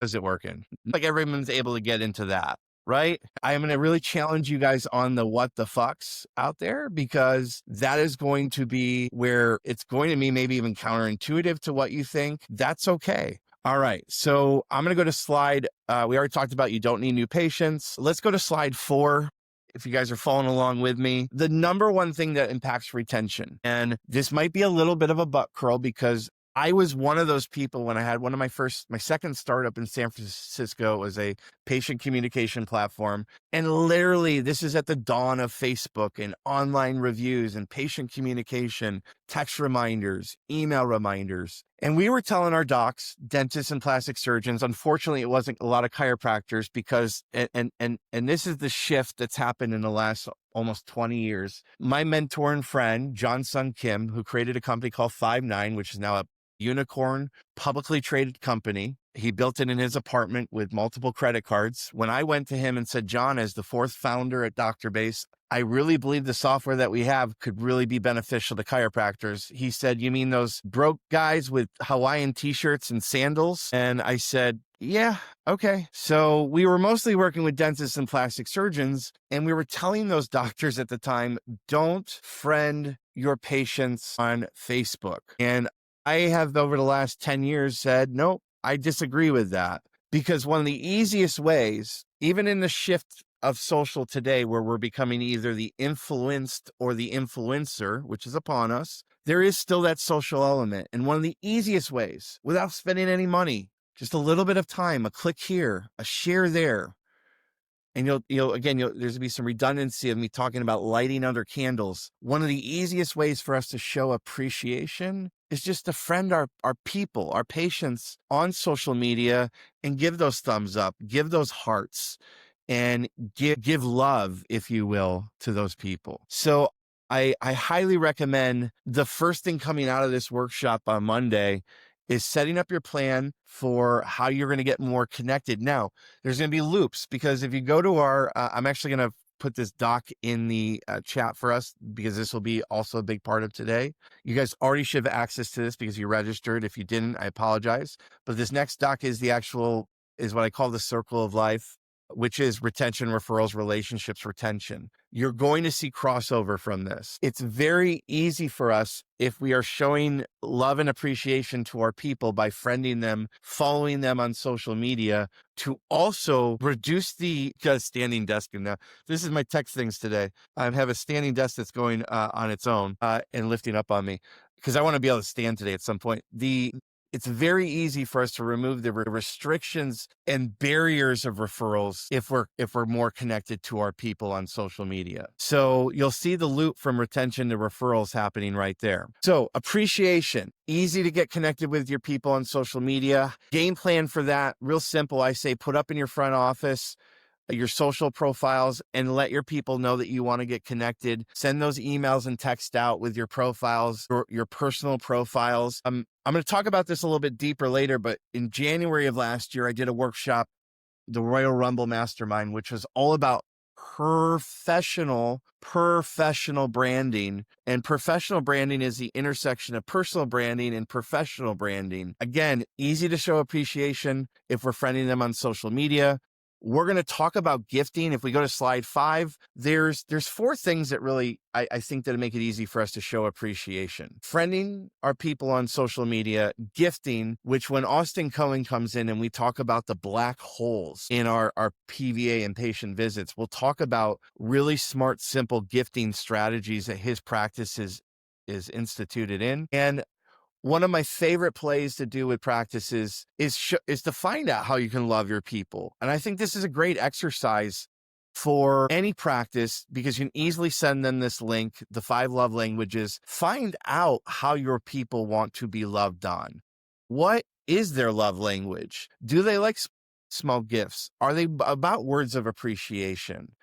is it working? Like everyone's able to get into that, right? I'm going to really challenge you guys on the what the fucks out there, because that is going to be where it's going to be maybe even counterintuitive to what you think. That's okay. All right. So I'm going to go to slide. We already talked about you don't need new patients. Let's go to slide 4. If you guys are following along with me, the number one thing that impacts retention, and this might be a little bit of a butt curl because I was one of those people when I had one of my second startup in San Francisco was a patient communication platform. And literally this is at the dawn of Facebook and online reviews and patient communication, text reminders, email reminders. And we were telling our docs, dentists and plastic surgeons, unfortunately, it wasn't a lot of chiropractors because, and this is the shift that's happened in the last almost 20 years. My mentor and friend, John Sung Kim, who created a company called 5'9", which is now a unicorn, publicly traded company. He built it in his apartment with multiple credit cards. When I went to him and said, John, as the 4th founder at Dr. Base, I really believe the software that we have could really be beneficial to chiropractors. He said, you mean those broke guys with Hawaiian t-shirts and sandals? And I said, yeah, okay. So we were mostly working with dentists and plastic surgeons, and we were telling those doctors at the time, don't friend your patients on Facebook. And I have over the last 10 years said, no, I disagree with that, because one of the easiest ways, even in the shift of social today, where we're becoming either the influenced or the influencer, which is upon us, there is still that social element. And one of the easiest ways, without spending any money, just a little bit of time, a click here, a share there. And there's going to be some redundancy of me talking about lighting under candles. One of the easiest ways for us to show appreciation is just to friend our people, our patients on social media, and give those thumbs up, give those hearts, and give love, if you will, to those people. So I highly recommend the first thing coming out of this workshop on Monday is setting up your plan for how you're going to get more connected. Now, there's going to be loops, because if you go to our, I'm actually going to put this doc in the chat for us, because this will be also a big part of today. You guys already should have access to this because you registered. If you didn't, I apologize. But this next doc is is what I call the circle of life, which is retention, referrals, relationships, retention. You're going to see crossover from this. It's very easy for us, if we are showing love and appreciation to our people by friending them, following them on social media, to also reduce the standing desk. And now this is my text things today. I have a standing desk that's going on its own and lifting up on me, because I want to be able to stand today at some point. It's very easy for us to remove the restrictions and barriers of referrals if we're more connected to our people on social media. So you'll see the loop from retention to referrals happening right there. So appreciation, easy to get connected with your people on social media. Game plan for that, real simple. I say put up in your front office your social profiles and let your people know that you want to get connected. Send those emails and text out with your profiles, or your personal profiles. I'm going to talk about this a little bit deeper later, but in January of last year, I did a workshop, the Royal Rumble Mastermind, which was all about professional branding. And professional branding is the intersection of personal branding and professional branding. Again, easy to show appreciation if we're friending them on social media. We're going to talk about gifting. If we go to slide 5, there's 4 things that really, I think that make it easy for us to show appreciation. Friending our people on social media, gifting, which when Austin Cohen comes in and we talk about the black holes in our PVA and patient visits, we'll talk about really smart, simple gifting strategies that his practice is instituted in. And one of my favorite plays to do with practices is to find out how you can love your people. And I think this is a great exercise for any practice, because you can easily send them this link, the 5 love languages. Find out how your people want to be loved on. What is their love language? Do they like small gifts? Are they about words of appreciation?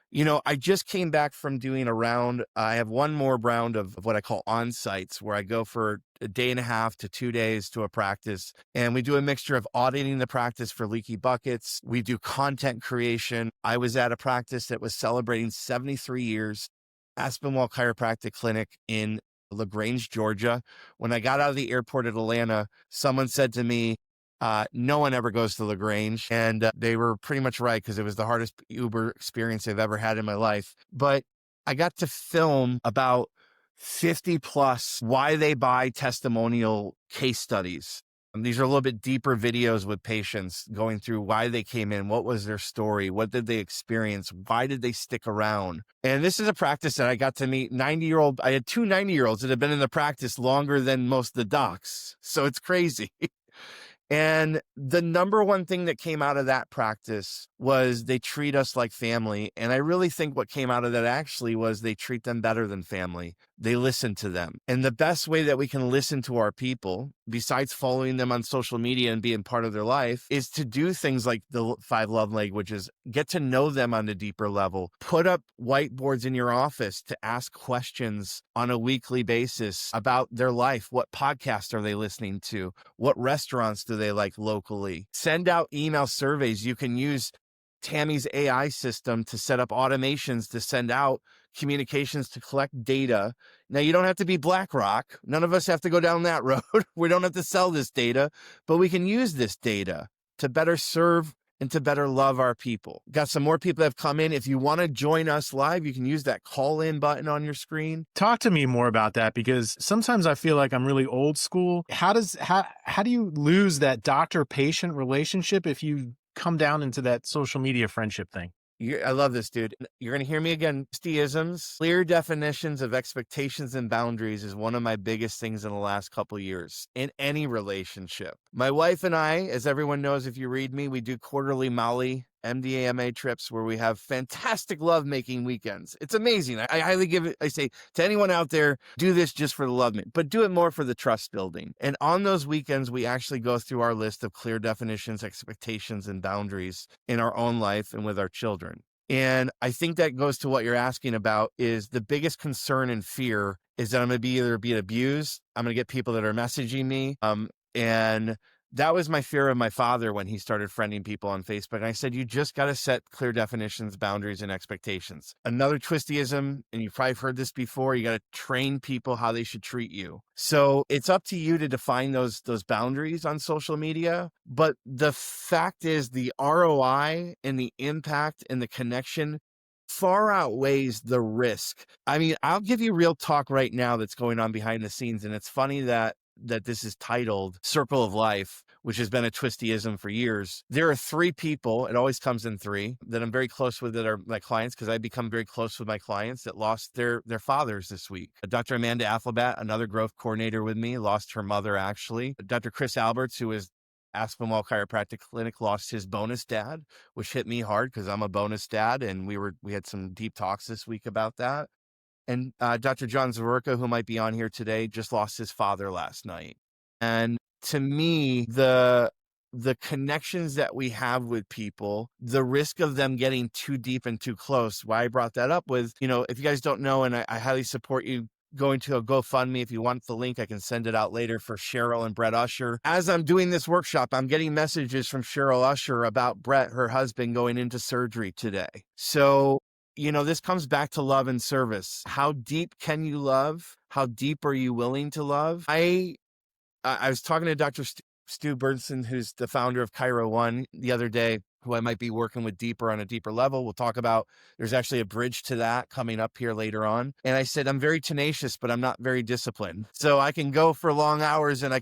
I just came back from doing a round. I have one more round of what I call on-sites, where I go for a day and a half to 2 days to a practice. And we do a mixture of auditing the practice for leaky buckets. We do content creation. I was at a practice that was celebrating 73 years, Aspenwall Chiropractic Clinic in LaGrange, Georgia. When I got out of the airport at Atlanta, someone said to me, No one ever goes to LaGrange. And they were pretty much right, because it was the hardest Uber experience I've ever had in my life. But I got to film about 50 plus why they buy testimonial case studies. And these are a little bit deeper videos with patients going through why they came in, what was their story, what did they experience, why did they stick around. And this is a practice that I got to meet I had two 90-year-olds that have been in the practice longer than most of the docs. So it's crazy. And the number one thing that came out of that practice was they treat us like family. And I really think what came out of that actually was they treat them better than family. They listen to them. And the best way that we can listen to our people, besides following them on social media and being part of their life, is to do things like the 5 love languages, get to know them on a deeper level, put up whiteboards in your office to ask questions on a weekly basis about their life. What podcasts are they listening to? What restaurants do they like locally? Send out email surveys. You can use Tammy's AI system to set up automations to send out communications to collect data. Now, you don't have to be BlackRock. None of us have to go down that road. We don't have to sell this data, but we can use this data to better serve and to better love our people. Got some more people that have come in. If you want to join us live, you can use that call in button on your screen. Talk to me more about that, because sometimes I feel like I'm really old school. How do you lose that doctor-patient relationship if you come down into that social media friendship thing? I love this, dude. You're going to hear me again. Twisty-isms, clear definitions of expectations and boundaries is one of my biggest things in the last couple of years in any relationship. My wife and I, as everyone knows, if you read me, we do quarterly Molly MDMA trips where we have fantastic lovemaking weekends. It's amazing. I highly give it. I say to anyone out there, do this just for the love, but do it more for the trust building. And on those weekends, we actually go through our list of clear definitions, expectations, and boundaries in our own life and with our children. And I think that goes to what you're asking about, is the biggest concern and fear is that I'm going to be either being abused. I'm going to get people that are messaging me. And that was my fear of my father when he started friending people on Facebook. And I said, you just got to set clear definitions, boundaries, and expectations. Another twistyism, and you've probably heard this before, you got to train people how they should treat you. So it's up to you to define those boundaries on social media. But the fact is, the ROI and the impact and the connection far outweighs the risk. I mean, I'll give you real talk right now that's going on behind the scenes. And it's funny that this is titled Circle of Life, which has been a twistyism for years. There are 3 people, it always comes in 3, that I'm very close with that are my clients, because I become very close with my clients that lost their fathers this week. Dr. Amanda Afflebat, another growth coordinator with me, lost her mother actually. Dr. Chris Alberts, who is Aspinwall Chiropractic Clinic, lost his bonus dad, which hit me hard because I'm a bonus dad, and we had some deep talks this week about that. And Dr. John Zawerka, who might be on here today, just lost his father last night. And to me, the connections that we have with people, the risk of them getting too deep and too close, why I brought that up was, if you guys don't know, and I highly support you going to a GoFundMe. If you want the link, I can send it out later, for Cheryl and Brett Usher. As I'm doing this workshop, I'm getting messages from Cheryl Usher about Brett, her husband, going into surgery today. So this comes back to love and service. How deep can you love? How deep are you willing to love? I was talking to Dr. Stu Bernson, who's the founder of Chiro One, the other day, who I might be working with on a deeper level. We'll talk about, there's actually a bridge to that coming up here later on. And I said, I'm very tenacious, but I'm not very disciplined. So I can go for long hours and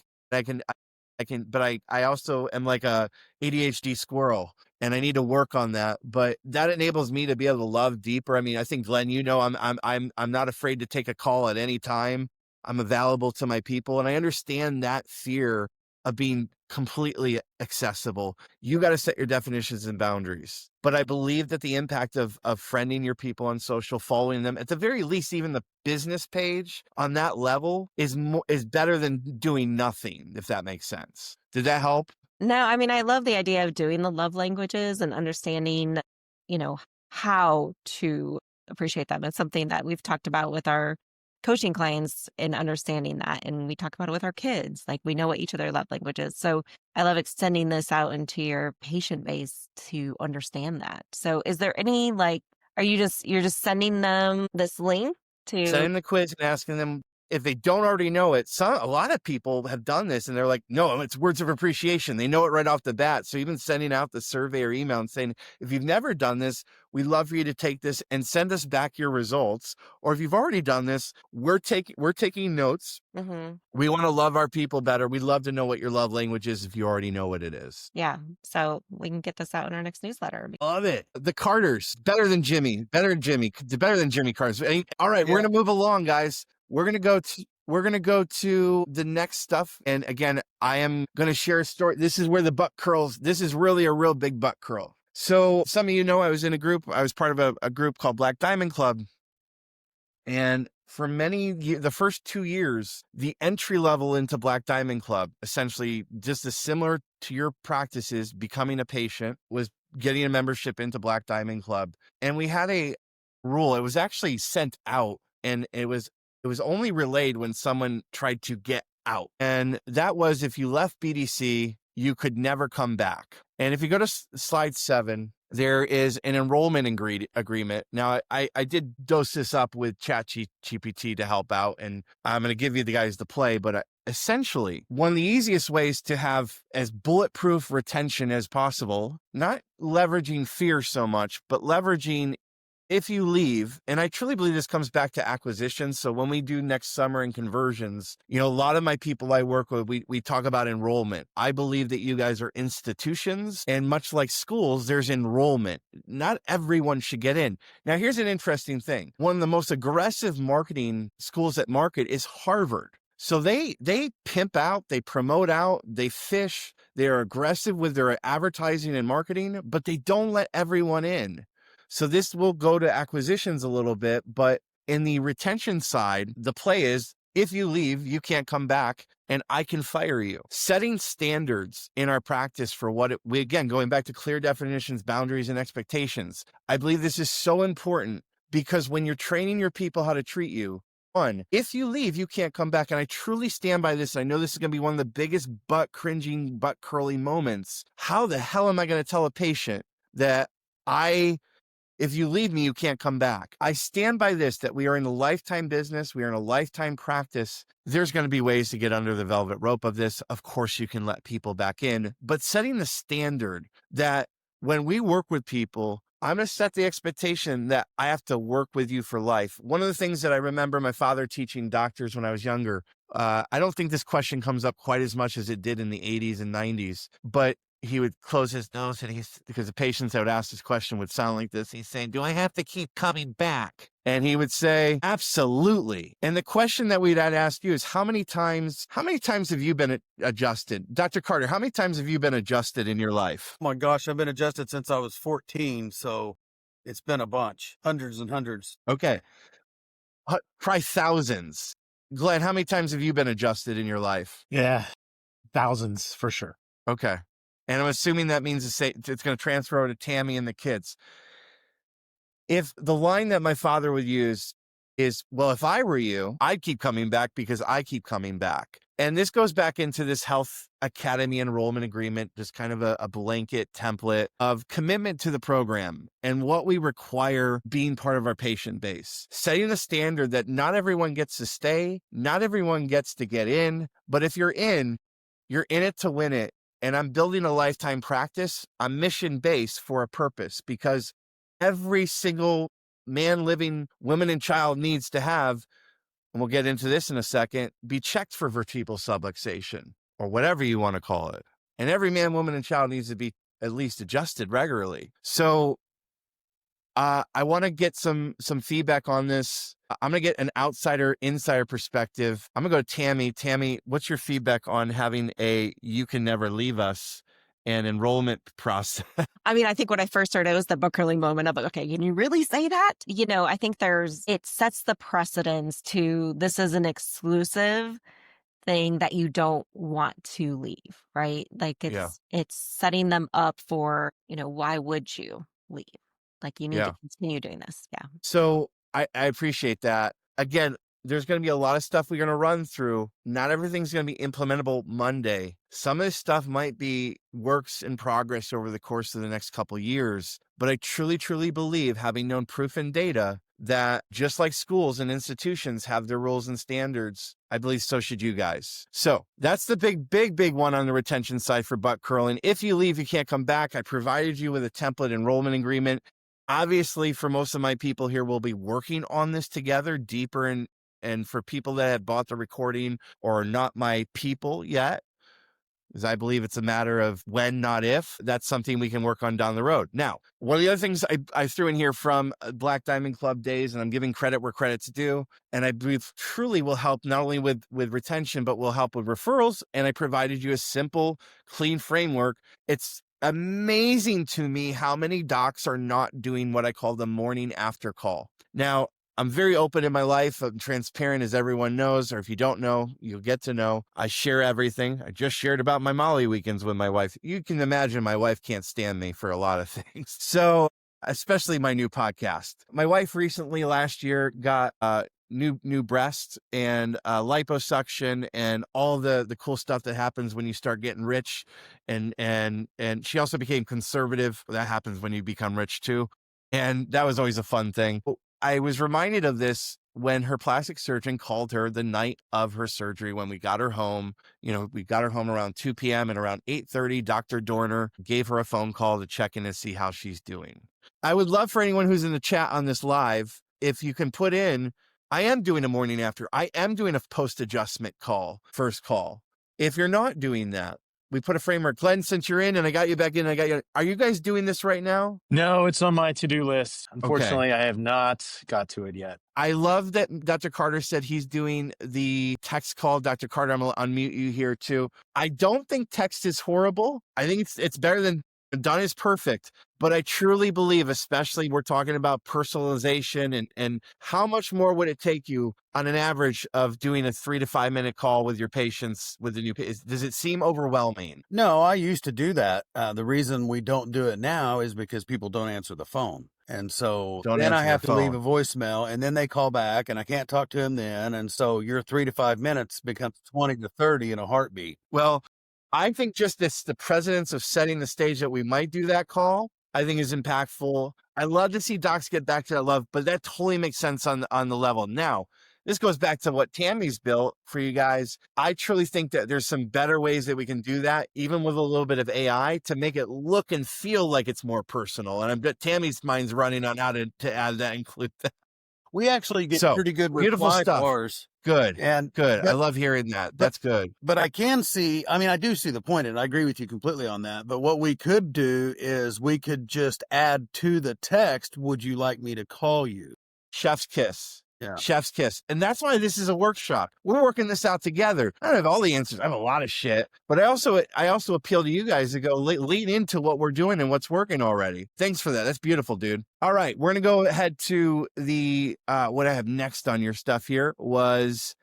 but I also am like a ADHD squirrel, and I need to work on that. But that enables me to be able to love deeper. I mean, I think, Glenn, I'm not afraid to take a call at any time. I'm available to my people, and I understand that fear of being completely accessible. You got to set your definitions and boundaries. But I believe that the impact of friending your people on social, following them, at the very least, even the business page on that level is better than doing nothing, if that makes sense. Did that help? No, I mean, I love the idea of doing the love languages and understanding, how to appreciate them. It's something that we've talked about with our coaching clients and understanding that. And we talk about it with our kids. Like, we know what each of their love languages. So I love extending this out into your patient base to understand that. So is there any, you're just sending them this link to sending the quiz and asking them if they don't already know it, a lot of people have done this and they're like, no, it's words of appreciation. They know it right off the bat. So even sending out the survey or email and saying, if you've never done this, we'd love for you to take this and send us back your results. Or if you've already done this, we're taking notes. Mm-hmm. We want to love our people better. We'd love to know what your love language is if you already know what it is. Yeah. So we can get this out in our next newsletter. Love it. The Carters, better than Jimmy Carters. All right, we're going to move along, guys. We're going to go to the next stuff. And again, I am going to share a story. This is where the butt curls. This is really a real big butt curl. So some of you know, I was part of a group called Black Diamond Club. And for the first 2 years, the entry level into Black Diamond Club, essentially just as similar to your practices, becoming a patient, was getting a membership into Black Diamond Club. And we had a rule. It was actually sent out, and it was only relayed when someone tried to get out. And that was, if you left BDC, you could never come back. And if you go to slide 7, there is an enrollment agreement. Now, I did dose this up with ChatGPT to help out, and I'm going to give you the guys the play, but essentially, one of the easiest ways to have as bulletproof retention as possible, not leveraging fear so much, but leveraging if you leave, and I truly believe this comes back to acquisition. So when we do next summer and conversions, a lot of my people I work with, we talk about enrollment. I believe that you guys are institutions, and much like schools, there's enrollment. Not everyone should get in. Now, here's an interesting thing. One of the most aggressive marketing schools that market is Harvard. So they pimp out, they promote out, they fish, they're aggressive with their advertising and marketing, but they don't let everyone in. So this will go to acquisitions a little bit, but in the retention side, the play is if you leave, you can't come back and I can fire you. Setting standards in our practice for again, going back to clear definitions, boundaries, and expectations. I believe this is so important because when you're training your people how to treat you, if you leave, you can't come back. And I truly stand by this. I know this is going to be one of the biggest butt curling moments. How the hell am I going to tell a patient that if you leave me, you can't come back? I stand by this, that we are in a lifetime business. We are in a lifetime practice. There's going to be ways to get under the velvet rope of this. Of course, you can let people back in, but setting the standard that when we work with people, I'm going to set the expectation that I have to work with you for life. One of the things that I remember my father teaching doctors when I was younger, I don't think this question comes up quite as much as it did in the 80s and 90s, but he would close his nose because the patients that would ask this question would sound like this. He's saying, do I have to keep coming back? And he would say, absolutely. And the question that I'd ask you is, how many times have you been adjusted? Dr. Carter, how many times have you been adjusted in your life? Oh my gosh, I've been adjusted since I was 14. So it's been a bunch, hundreds and hundreds. Okay. Try thousands. Glenn, how many times have you been adjusted in your life? Yeah, thousands for sure. Okay. And I'm assuming that means it's going to transfer over to Tammy and the kids. If the line that my father would use is, well, if I were you, I'd keep coming back because I keep coming back. And this goes back into this health academy enrollment agreement, just kind of a blanket template of commitment to the program and what we require being part of our patient base. Setting a standard that not everyone gets to stay, not everyone gets to get in, but if you're in it to win it. And I'm building a lifetime practice. I'm mission-based for a purpose because every single man, living, woman, and child needs to have, and we'll get into this in a second, be checked for vertebral subluxation or whatever you want to call it. And every man, woman, and child needs to be at least adjusted regularly. So I want to get some feedback on this. I'm going to get an insider perspective. I'm going to go to Tammy. Tammy, what's your feedback on having you can never leave us and enrollment process? I mean, I think when I first heard it was the book curling moment of, okay, can you really say that? I think it sets the precedence to this is an exclusive thing that you don't want to leave, right? Like it's setting them up for, why would you leave? Like you need to continue doing this. Yeah. So I appreciate that. Again, there's going to be a lot of stuff we're going to run through. Not everything's going to be implementable Monday. Some of this stuff might be works in progress over the course of the next couple of years. But I truly, truly believe, having known proof and data, that just like schools and institutions have their rules and standards, I believe so should you guys. So that's the big one on the retention side for butt curling. If you leave, you can't come back. I provided you with a template enrollment agreement. Obviously, for most of my people here, we'll be working on this together deeper. And for people that have bought the recording or are not my people yet, because I believe it's a matter of when, not if, that's something we can work on down the road. Now, one of the other things I threw in here from Black Diamond Club days, and I'm giving credit where credit's due, and I believe truly will help not only with retention, but will help with referrals. And I provided you a simple, clean framework. It's amazing to me how many docs are not doing what I call the morning after call. Now, I'm very open in my life. I'm transparent, as everyone knows, or if you don't know, you'll get to know. I share everything. I just shared about my Molly weekends with my wife. You can imagine my wife can't stand me for a lot of things. So, especially my new podcast. My wife recently last year got new breasts and liposuction and all the cool stuff that happens when you start getting rich. And she also became conservative. That happens when you become rich too. And that was always a fun thing. I was reminded of this when her plastic surgeon called her the night of her surgery when we got her home. We got her home around 2 p.m. and around 8:30, Dr. Dorner gave her a phone call to check in and see how she's doing. I would love for anyone who's in the chat on this live, if you can put in, I am doing a morning after. I am doing a post-adjustment call, first call. If you're not doing that, we put a framework. Glenn, since you're in and I got you back in, are you guys doing this right now? No, it's on my to-do list. Unfortunately, I have not got to it yet. I love that Dr. Carter said he's doing the text call. Dr. Carter, I'm going to unmute you here too. I don't think text is horrible. I think it's better than done is perfect. But I truly believe, especially we're talking about personalization and how much more would it take you on an average of doing a 3 to 5 minute call with your patients with the new patients? Does it seem overwhelming? No, I used to do that. The reason we don't do it now is because people don't answer the phone. And so then I have to leave a voicemail and then they call back and I can't talk to them then. And so your 3 to 5 minutes becomes 20 to 30 in a heartbeat. Well, I think just the precedence of setting the stage that we might do that call, I think is impactful. I love to see docs get back to that love, but that totally makes sense on the level. Now, this goes back to what Tammy's built for you guys. I truly think that there's some better ways that we can do that, even with a little bit of AI, to make it look and feel like it's more personal. And I bet Tammy's mind's running on how to add that, include that. We actually get pretty good beautiful reply stuff. bars. Good. But, I love hearing that. That's good. But I can see, I do see the point, and I agree with you completely on that. But what we could do is we could just add to the text, would you like me to call you? Chef's kiss. Yeah. Chef's kiss. And that's why this is a workshop. We're working this out together. I don't have all the answers. I have a lot of shit, but I also appeal to you guys to go lean into what we're doing and what's working already. Thanks for that. That's beautiful, dude. All right. We're going to go ahead to the, what I have next on your stuff here was,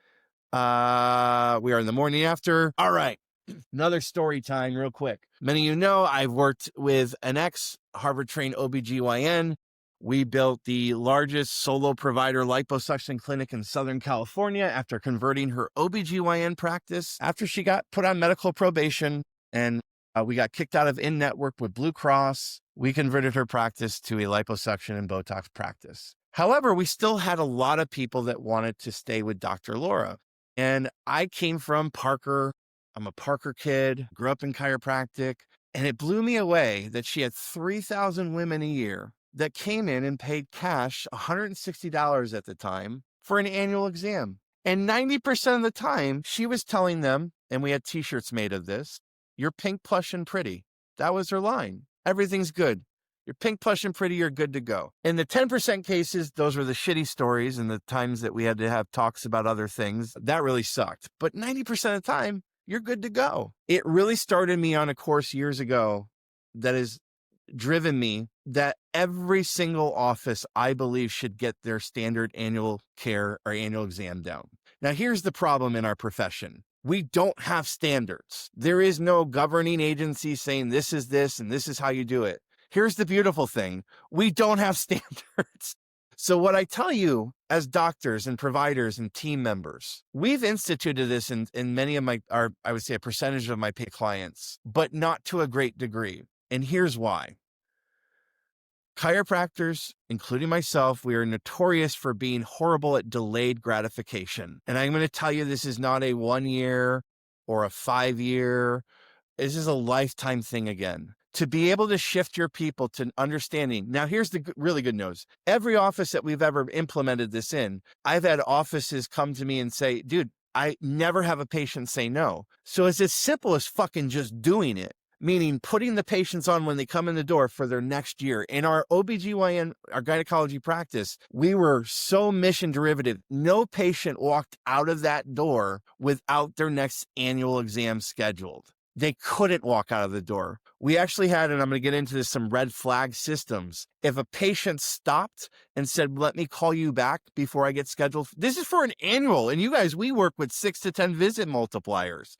we are in the morning after. All right. Another story time real quick. Many of you know I've worked with an ex-Harvard trained OBGYN. We built the largest solo provider liposuction clinic in Southern California after converting her OBGYN practice after she got put on medical probation and we got kicked out of in-network with Blue Cross. We converted her practice to a liposuction and Botox practice. However, we still had a lot of people that wanted to stay with Dr. Laura. And I came from Parker. I'm a Parker kid, grew up in chiropractic, and it blew me away that she had 3,000 women a year that came in and paid cash $160 at the time for an annual exam. And 90% of the time, she was telling them, and we had t-shirts made of this, you're pink, plush, and pretty. That was her line. Everything's good. You're pink, plush, and pretty, you're good to go. In the 10% cases, those were the shitty stories and the times that we had to have talks about other things. That really sucked. But 90% of the time, you're good to go. It really started me on a course years ago that has driven me that every single office, I believe, should get their standard annual care or annual exam down. Now, here's the problem in our profession. We don't have standards. There is no governing agency saying this is this and this is how you do it. Here's the beautiful thing. We don't have standards. So what I tell you as doctors and providers and team members, we've instituted this in many of I would say a percentage of my clients, but not to a great degree. And here's why. Chiropractors, including myself, we are notorious for being horrible at delayed gratification. And I'm going to tell you, this is not a 1 year or a 5 year. This is a lifetime thing again. To be able to shift your people to understanding. Now, here's the really good news. Every office that we've ever implemented this in, I've had offices come to me and say, dude, I never have a patient say no. So it's as simple as fucking just doing it, meaning putting the patients on when they come in the door for their next year. In our OBGYN, our gynecology practice, we were so mission derivative. No patient walked out of that door without their next annual exam scheduled. They couldn't walk out of the door. We actually had, and I'm going to get into this, some red flag systems. If a patient stopped and said, let me call you back before I get scheduled. This is for an annual. And you guys, we work with 6 to 10 visit multipliers.